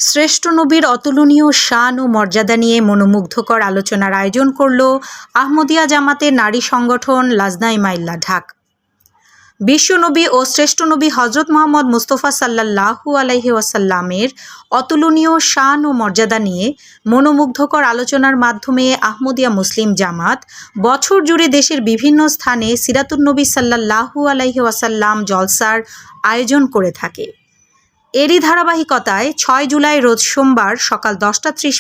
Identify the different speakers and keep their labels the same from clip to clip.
Speaker 1: শ্রেষ্ঠ নবীর অতুলনীয় শান ও মর্যাদা নিয়ে মনোমুগ্ধকর আলোচনার আয়োজন করল আহমদিয়া জামাতের নারী সংগঠন লাজনাই মাইল্লা ঢাকা। বিশ্বনবী ও শ্রেষ্ঠ নবী হজরত মোহাম্মদ মুস্তফা সাল্লাল্লাহু আলাইহি ওয়াসাল্লামের অতুলনীয় শান ও মর্যাদা নিয়ে মনোমুগ্ধকর আলোচনার মাধ্যমে আহমদিয়া মুসলিম জামাত বছর জুড়ে দেশের বিভিন্ন স্থানে সিরাতুন্নবী সাল্লাল্লাহু আলাইহি ওয়াসাল্লাম জলসার আয়োজন করে থাকে। এরই ধারাবাহিকতায় ৬ জুলাই রোজ সোমবার সকাল ১০টা ৩০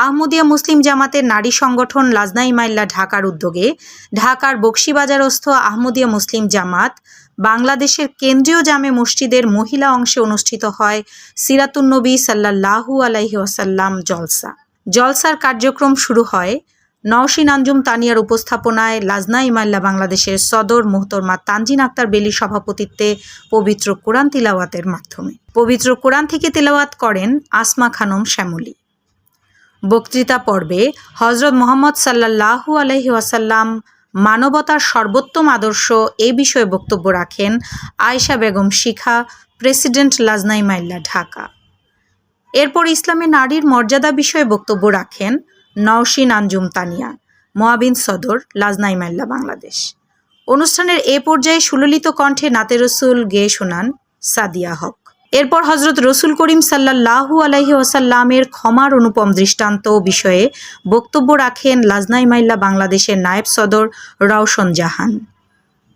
Speaker 1: আহমদিয়া মুসলিম জামাতের নারী সংগঠন লাজনাই মাইল্লা ঢাকার উদ্যোগে ঢাকার বকশীবাজারস্থ আহমদিয়া মুসলিম জামাত বাংলাদেশের কেন্দ্রীয় জামে মসজিদের মহিলা অংশে অনুষ্ঠিত হয় সিরাতুন্নবী সাল্লাল্লাহু আলাইহি ওয়াসাল্লাম জলসার কার্যক্রম শুরু হয় নওশিন আঞ্জুম তানিয়ার উপস্থাপনায় লাজনাই মাইল্লা বাংলাদেশের সদর মোহতরমা তানজিন আক্তার বেলির সভাপতিত্বে পবিত্র কোরআন তিলাওয়াতের মাধ্যমে। পবিত্র কোরআন থেকে তিলাওয়াত করেন আসমা খানম শ্যামলী। বক্তৃতা পর্বে হজরত মোহাম্মদ সাল্লাল্লাহু আলাইহি ওয়াসাল্লাম মানবতার সর্বোত্তম আদর্শ এ বিষয়ে বক্তব্য রাখেন আয়েশা বেগম শিখা, প্রেসিডেন্ট লাজনাই মাইল্লা ঢাকা। এরপর ইসলামে নারীর মর্যাদা বিষয়ে বক্তব্য রাখেন নওশিন আঞ্জুম তানিয়া, মোয়াবিন সদর, লাজনাই মাইল্লা বাংলাদেশ। অনুষ্ঠানের এ পর্যায়ে সুললিত কণ্ঠে নাতে রসুল গেয়ে শোনান সাদিয়া হক। এরপর হজরত রসুল করিম সাল্লাল্লাহু আলাইহি ওয়াসাল্লামের ক্ষমার অনুপম দৃষ্টান্ত বিষয়ে বক্তব্য রাখেন লাজনাই মাইল্লা বাংলাদেশের নায়েব সদর রওশন জাহান।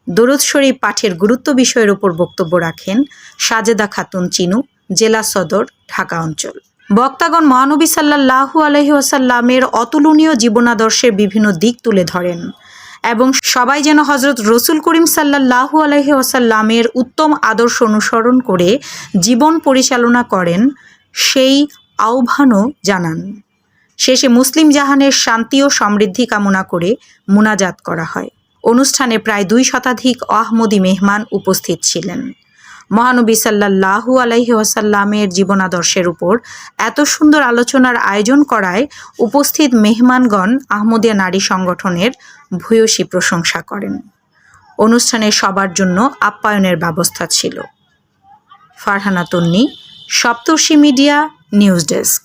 Speaker 1: দরুদ শরীফ পাঠের গুরুত্ব বিষয়ের উপর বক্তব্য রাখেন সাজেদা খাতুন চিনু, জেলা সদর, ঢাকা অঞ্চল। বক্তাগণ মহানবী সাল্লাল্লাহু আলাইহি ওয়াসাল্লামের অতুলনীয় জীবনাদর্শের বিভিন্ন দিক তুলে ধরেন এবং সবাই যেন হজরত রসুল করিম সাল্লাল্লাহু আলাইহি ওয়াসাল্লামের উত্তম আদর্শ অনুসরণ করে জীবন পরিচালনা করেন সেই আহ্বানও জানান। শেষে মুসলিম জাহানের শান্তি ও সমৃদ্ধি কামনা করে মুনাজাত করা হয়। অনুষ্ঠানে প্রায় ২ শতাধিক আহমদী মেহমান উপস্থিত ছিলেন। মহানবী সাল্লাল্লাহু আলাইহি ওয়াসাল্লামের জীবনাদর্শের উপর এত সুন্দর আলোচনার আয়োজন করায় উপস্থিত মেহমানগণ আহমদিয়া নারী সংগঠনের ভূয়সী প্রশংসা করেন। অনুষ্ঠানে সবার জন্য আপ্যায়নের ব্যবস্থা ছিল। ফারহানা তন্নি, সপ্তর্ষি মিডিয়া, নিউজ ডেস্ক।